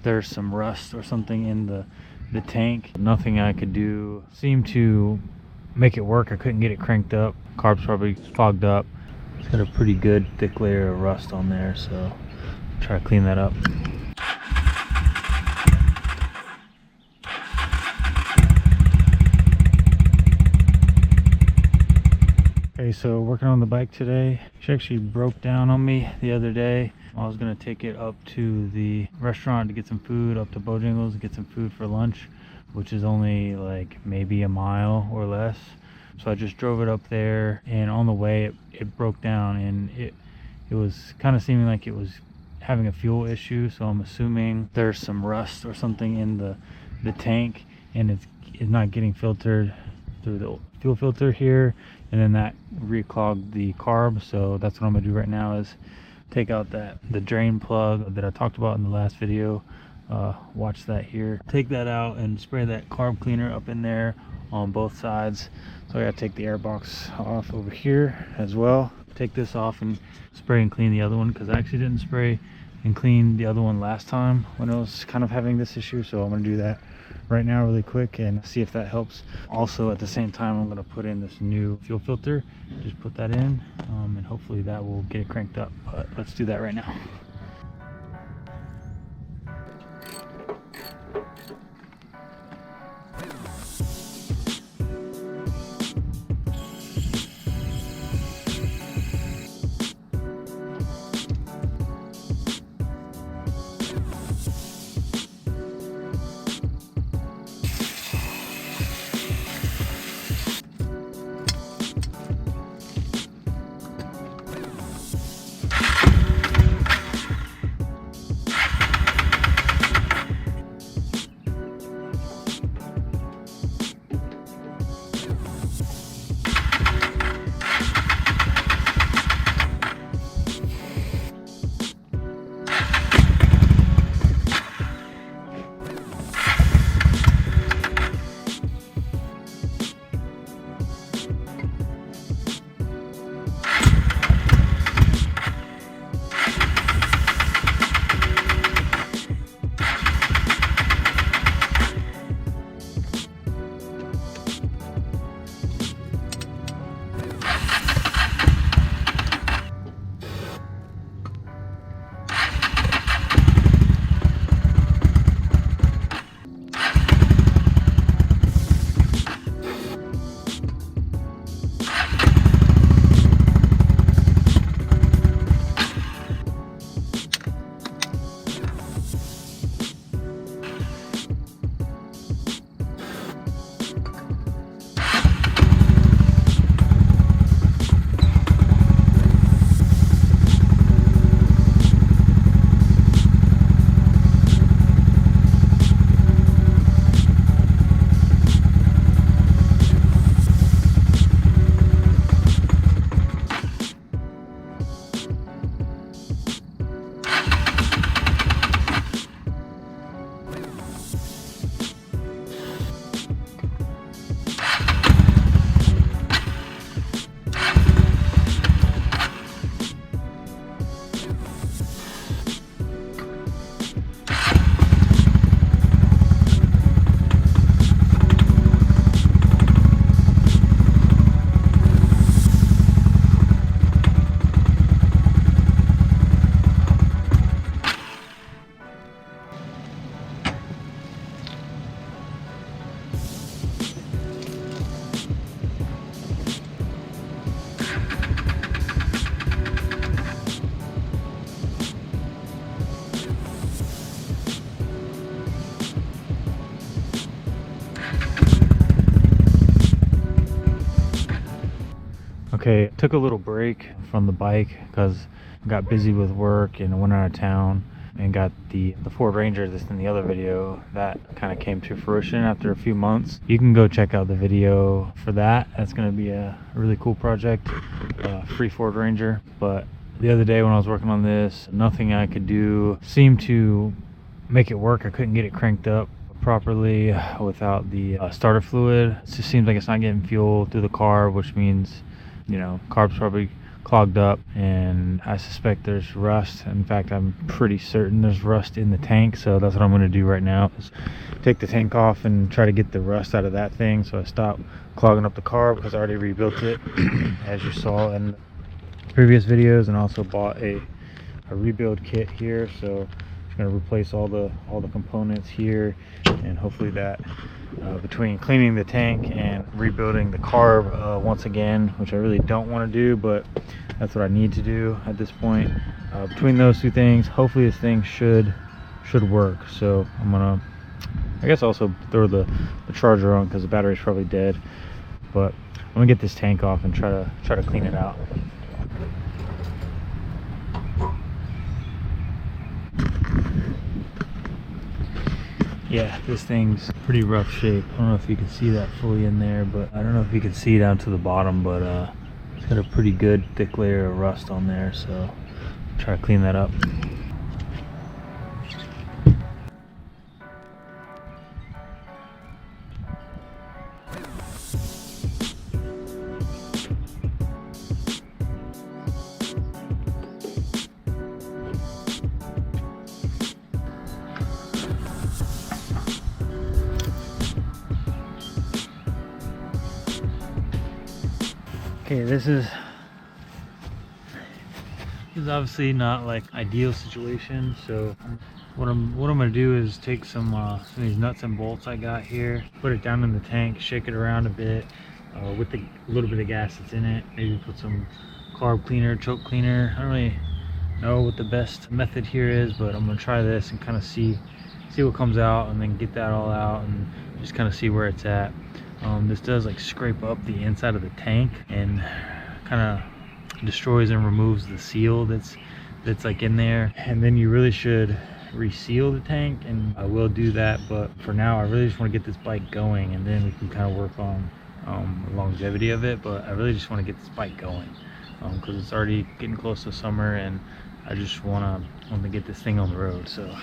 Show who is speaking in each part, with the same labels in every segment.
Speaker 1: There's some rust or something in the tank. Nothing I could do seemed to make it work. I couldn't get it cranked up. Carb's probably fogged up. It's got a pretty good thick layer of rust on there, so try to clean that up. Okay, so working on the bike today. She actually broke down on me the other day. I was gonna take it up to the restaurant to get some food, up to Bojangles to get some food for lunch, which is only like maybe a mile or less. So I just drove it up there, and on the way it broke down, and it was kind of seeming like it was having a fuel issue. So I'm assuming there's some rust or something in the tank, and it's not getting filtered through the fuel filter here, and then that reclogged the carb. So that's what I'm gonna do right now, is take out the drain plug that I talked about in the last video. Watch that here. Take that out and spray that carb cleaner up in there on both sides. So I gotta take the air box off over here as well. Take this off and spray and clean the other one, because I actually didn't spray and clean the other one last time when I was kind of having this issue. So I'm gonna do that right now really quick and see if that helps. Also at the same time, I'm gonna put in this new fuel filter. Just put that in, and hopefully that will get it cranked up. But let's do that right now. Okay, took a little break from the bike because I got busy with work and I went out of town and got the Ford Ranger that's in the other video. That kind of came to fruition after a few months. You can go check out the video for that. That's going to be a really cool project, free Ford Ranger. But the other day when I was working on this, nothing I could do seemed to make it work. I couldn't get it cranked up properly without the starter fluid. It just seems like it's not getting fuel through the carb, which means, you know, carb's probably clogged up, and I suspect there's rust. In fact, I'm pretty certain there's rust in the tank, so that's what I'm going to do right now, is take the tank off and try to get the rust out of that thing so I stop clogging up the car, because I already rebuilt it as you saw in previous videos, and also bought a rebuild kit here. So I'm going to replace all the components here, and hopefully that between cleaning the tank and rebuilding the carb once again, which I really don't want to do, but that's what I need to do at this point, between those two things, hopefully this thing should work. So I'm gonna, I guess, also throw the charger on because the battery's probably dead, but I'm gonna get this tank off and try to clean it out. Yeah, this thing's pretty rough shape. I don't know if you can see that fully in there, but I don't know if you can see down to the bottom, but it's got a pretty good thick layer of rust on there, so try to clean that up. Okay, this is obviously not like ideal situation. So what I'm gonna do is take some of these nuts and bolts I got here, put it down in the tank, shake it around a bit with a little bit of gas that's in it. Maybe put some carb cleaner, choke cleaner. I don't really know what the best method here is, but I'm gonna try this and kind of see what comes out, and then get that all out and just kind of see where it's at. This does like scrape up the inside of the tank and kind of destroys and removes the seal that's like in there, and then you really should reseal the tank, and I will do that. But for now I really just want to get this bike going, and then we can kind of work on the longevity of it. But I really just want to get this bike going because it's already getting close to summer, and I just want to get this thing on the road. So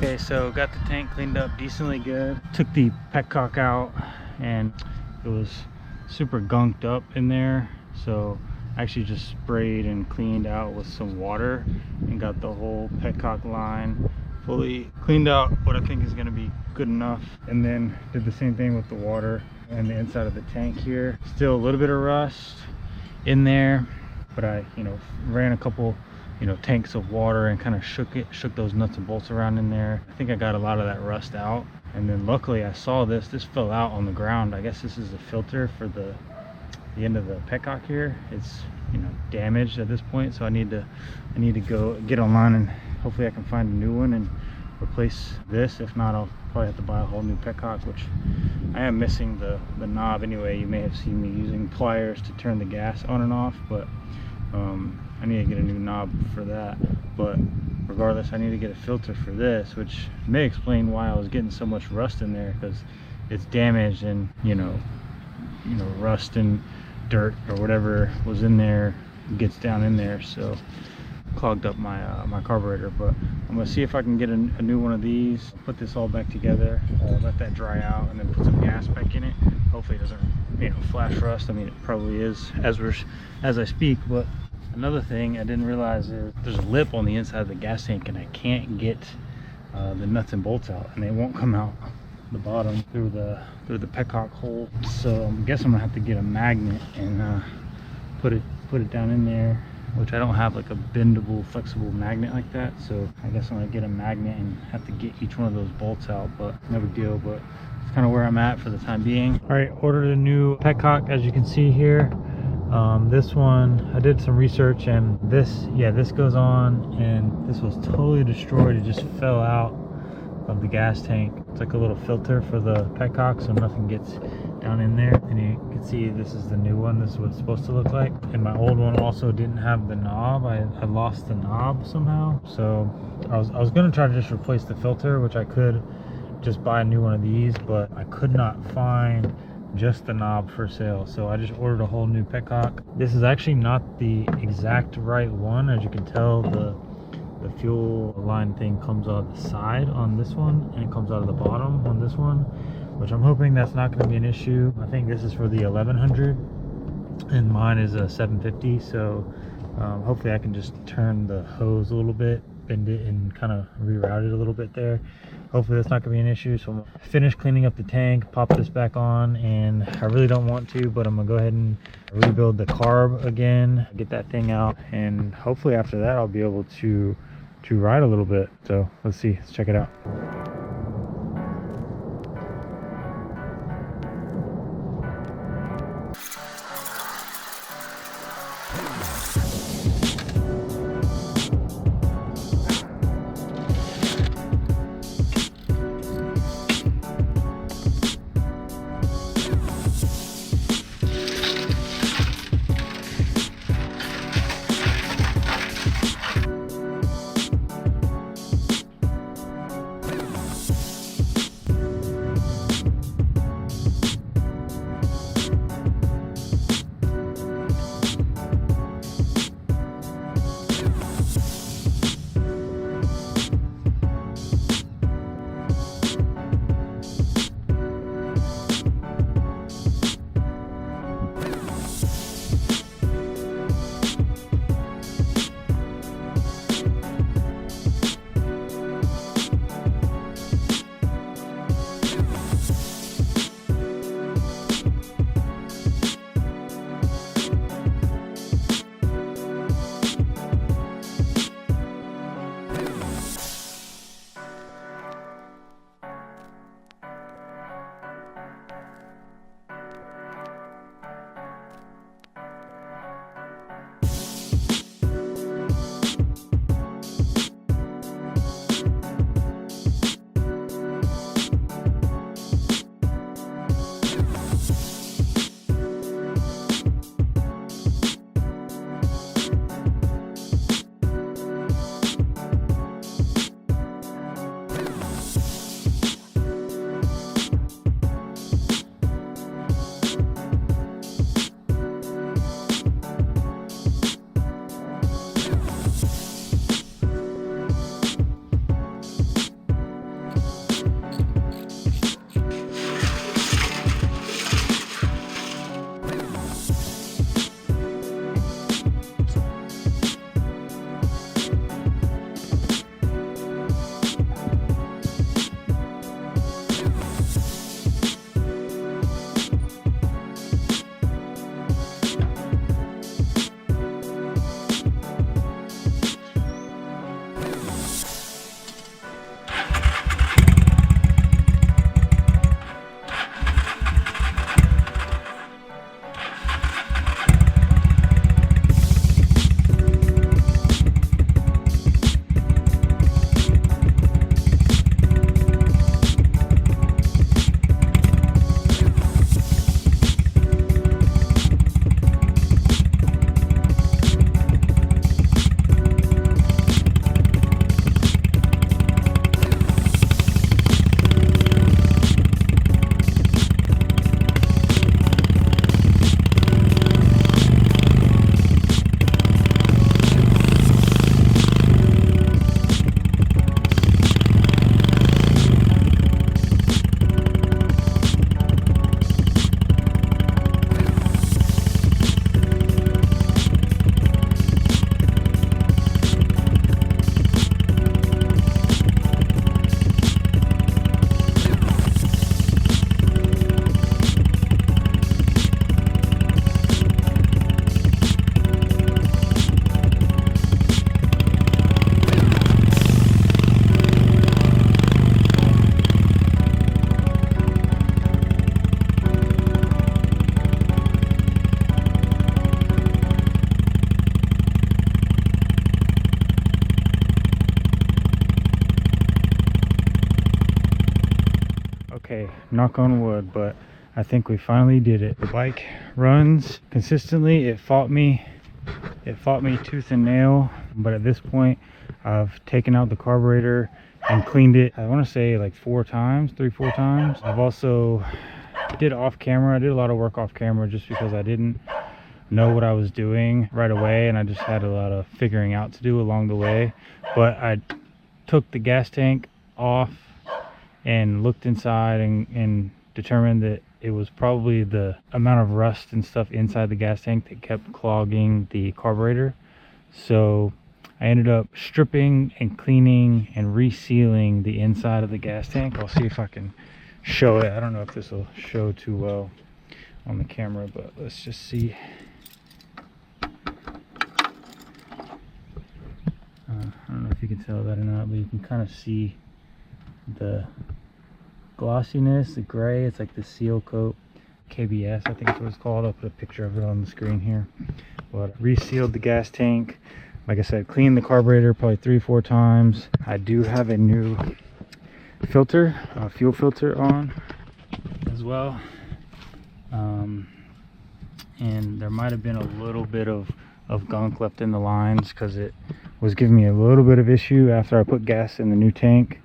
Speaker 1: okay, so got the tank cleaned up decently good. Took the Petcock out, and it was super gunked up in there, so I actually just sprayed and cleaned out with some water and got the whole Petcock line fully cleaned out, what I think is going to be good enough. And then did the same thing with the water and the inside of the tank here. Still a little bit of rust in there, but I ran a couple tanks of water and kind of shook those nuts and bolts around in there. I think I got a lot of that rust out. And then luckily I saw this fell out on the ground. I guess this is a filter for the end of the Petcock here. It's damaged at this point, so I need to go get online, and hopefully I can find a new one and replace this. If not, I'll probably have to buy a whole new Petcock, which I am missing the knob anyway. You may have seen me using pliers to turn the gas on and off, but I need to get a new knob for that. But regardless, I need to get a filter for this, which may explain why I was getting so much rust in there, because it's damaged, and rust and dirt or whatever was in there gets down in there, so clogged up my my carburetor. But I'm gonna see if I can get a new one of these, put this all back together, let that dry out, and then put some gas back in it. Hopefully it doesn't flash rust. I mean, it probably is as I speak. But another thing I didn't realize is there's a lip on the inside of the gas tank, and I can't get the nuts and bolts out, and they won't come out the bottom through the petcock hole. So I guess I'm gonna have to get a magnet and put it down in there, which I don't have like a bendable, flexible magnet like that. So I guess I'm gonna get a magnet and have to get each one of those bolts out, but no big deal. But it's kind of where I'm at for the time being. All right, ordered a new petcock, as you can see here. This one, I did some research, and this goes on, and this was totally destroyed. It just fell out of the gas tank. It's like a little filter for the petcock, so nothing gets down in there. And you can see this is the new one. This is what it's supposed to look like. And my old one also didn't have the knob. I lost the knob somehow. So I was gonna try to just replace the filter, which I could just buy a new one of these, but I could not find just the knob for sale. So I just ordered a whole new petcock. This is actually not the exact right one. As you can tell, the fuel line thing comes out of the side on this one, and it comes out of the bottom on this one, which I'm hoping that's not going to be an issue. I think this is for the 1100 and mine is a 750. So hopefully I can just turn the hose a little bit, bend it, and kind of reroute it a little bit there. Hopefully that's not going to be an issue. So I'm going to finish cleaning up the tank, pop this back on, and I really don't want to, but I'm going to go ahead and rebuild the carb again, get that thing out, and hopefully after that I'll be able to ride a little bit. So let's see, let's check it out. knock on wood, but I think we finally did it. The bike runs consistently. It fought me tooth and nail, but at this point I've taken out the carburetor and cleaned it, I want to say like 4 times, 3-4 times. I've also did off camera. I did a lot of work off camera just because I didn't know what I was doing right away, and I just had a lot of figuring out to do along the way. But I took the gas tank off and looked inside and determined that it was probably the amount of rust and stuff inside the gas tank that kept clogging the carburetor. So I ended up stripping and cleaning and resealing the inside of the gas tank. I'll see if I can show it. I don't know if this will show too well on the camera, but let's just see. I don't know if you can tell that or not, but you can kind of see the glossiness, the gray. It's like the seal coat, KBS I think is what it's called. I'll put a picture of it on the screen here. But resealed the gas tank, like I said, cleaned the carburetor probably 3-4 times. I do have a new filter, fuel filter on as well, and there might have been a little bit of gunk left in the lines because it was giving me a little bit of issue after I put gas in the new tank.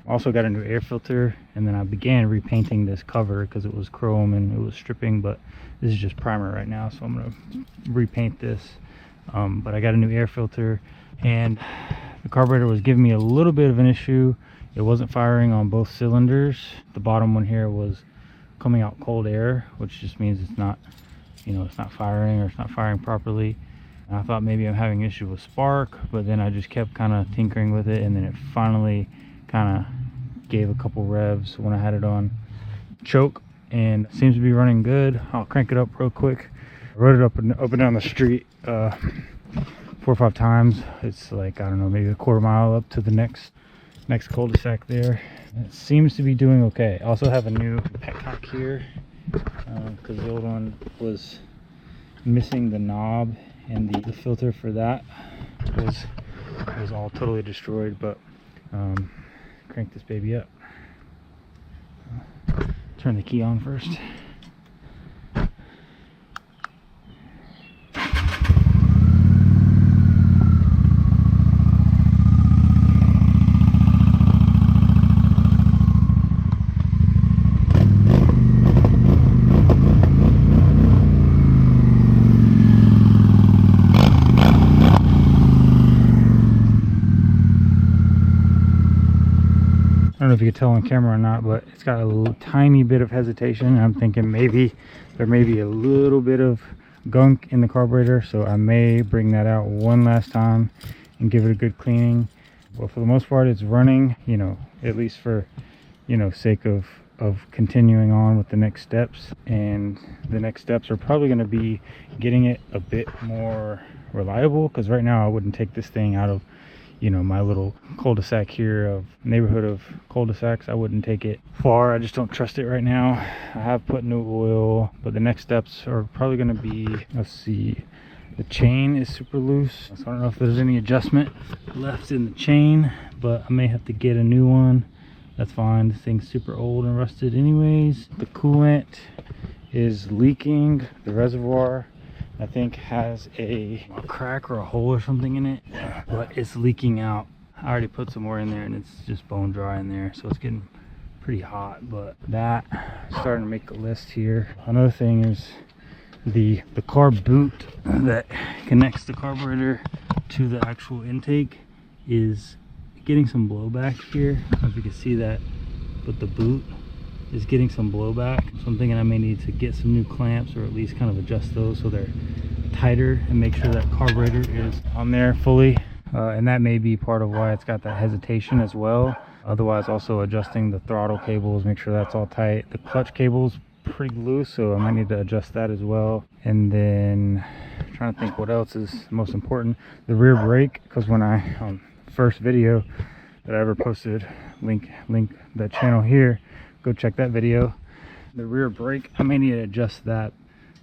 Speaker 1: Also got a new air filter, and then I began repainting this cover because it was chrome and it was stripping, but this is just primer right now, so I'm going to repaint this. But I got a new air filter, and the carburetor was giving me a little bit of an issue. It wasn't firing on both cylinders. The bottom one here was coming out cold air, which just means it's not, it's not firing, or it's not firing properly. And I thought maybe I'm having an issue with spark, but then I just kept kind of tinkering with it, and then it finally kind of gave a couple revs when I had it on choke, and it seems to be running good. I'll crank it up real quick. I rode it up and down the street 4 or 5 times. It's like, I don't know, maybe a quarter mile up to the next cul-de-sac there. It seems to be doing okay. I also have a new Petcock here because the old one was missing the knob, and the filter for that was all totally destroyed. But crank this baby up. Turn the key on first. I don't know if you can tell on camera or not, but it's got a tiny bit of hesitation. I'm thinking maybe there may be a little bit of gunk in the carburetor, so I may bring that out one last time and give it a good cleaning. But for the most part, it's running, at least for, sake of continuing on with the next steps. And the next steps are probably going to be getting it a bit more reliable, because right now I wouldn't take this thing out of my little cul-de-sac here, of neighborhood of cul-de-sacs. I wouldn't take it far. I just don't trust it right now. I have put new oil, but the next steps are probably going to be, let's see, the chain is super loose, so I don't know if there's any adjustment left in the chain, but I may have to get a new one. That's fine. This thing's super old and rusted anyways. The coolant is leaking. The reservoir, I think, has a crack or a hole or something in it, but it's leaking out. I already put some more in there, and it's just bone dry in there, so it's getting pretty hot. But that, starting to make a list here. Another thing is the carb boot that connects the carburetor to the actual intake is getting some blowback here. I don't know if you can see that, but the boot is getting some blowback, so I'm thinking I may need to get some new clamps, or at least kind of adjust those so they're tighter, and make sure that carburetor is on there fully, and that may be part of why it's got that hesitation as well. Otherwise, also adjusting the throttle cables, make sure that's all tight. The clutch cable's pretty loose, so I might need to adjust that as well. And then I'm trying to think what else is most important, the rear brake, because when I first video that I ever posted, link that channel here, go check that video. The rear brake, I may need to adjust that,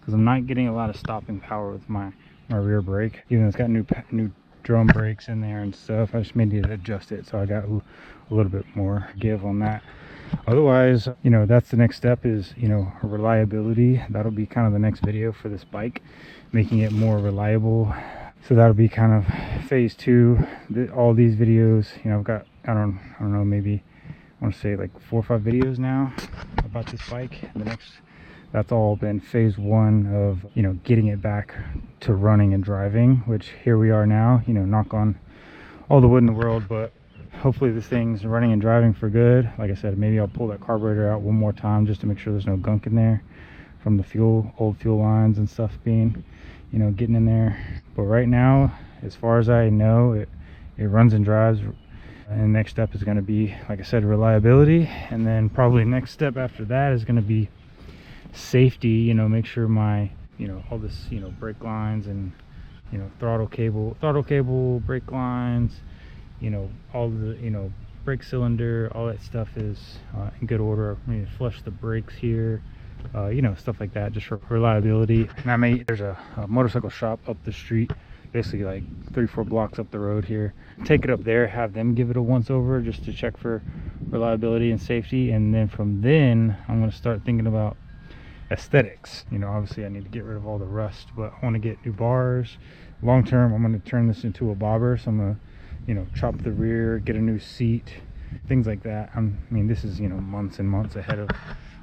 Speaker 1: because I'm not getting a lot of stopping power with my rear brake. Even though it's got new drum brakes in there and stuff, I just may need to adjust it, so I got a little bit more give on that. otherwise, you know, that's the next step, is, you know, reliability. That'll be kind of the next video for this bike, making it more reliable. So that'll be kind of phase 2. All these videos, you know, I've got, I don't know, maybe I want to say like 4 or 5 videos now about this bike. The next, that's all been phase 1 of, you know, getting it back to running and driving, which here we are now. You know, knock on all the wood in the world, but hopefully this thing's running and driving for good. Like I said, maybe I'll pull that carburetor out one more time just to make sure there's no gunk in there from the old fuel lines and stuff being, you know, getting in there. But right now, as far as I know, it runs and drives. And the next step is going to be, like I said, reliability. And then probably next step after that is going to be safety. You know, make sure my, you know, all this, you know, brake lines and, you know, throttle cable, brake lines, you know, all the, you know, brake cylinder, all that stuff is in good order. I mean, flush the brakes here, you know, stuff like that, just for reliability. And there's a motorcycle shop up the street, basically like 3-4 blocks up the road here. Take it up there, have them give it a once over just to check for reliability and safety. And then from then I'm going to start thinking about aesthetics. You know, obviously I need to get rid of all the rust, but I want to get new bars. Long term, I'm going to turn this into a bobber, so I'm going to, you know, chop the rear, get a new seat, things like that. I mean, this is, you know, months and months ahead of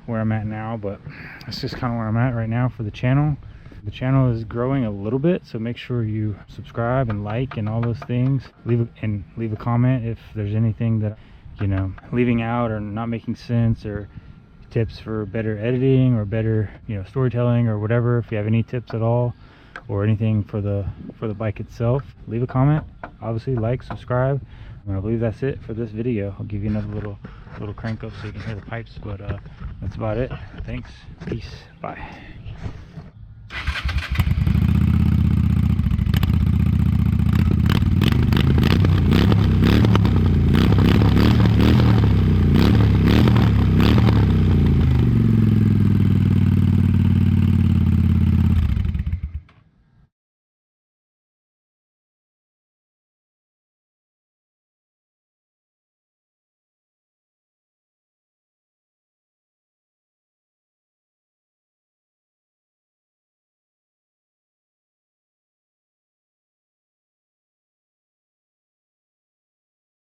Speaker 1: where I'm at now, but that's just kind of where I'm at right now for the channel. The channel is growing a little bit, so make sure you subscribe and like and all those things. Leave a comment if there's anything that, you know, leaving out or not making sense, or tips for better editing or better, you know, storytelling or whatever. If you have any tips at all or anything for the bike itself, leave a comment. Obviously, like, subscribe. And I believe that's it for this video. I'll give you another little crank up so you can hear the pipes, but that's about it. Thanks, peace, bye.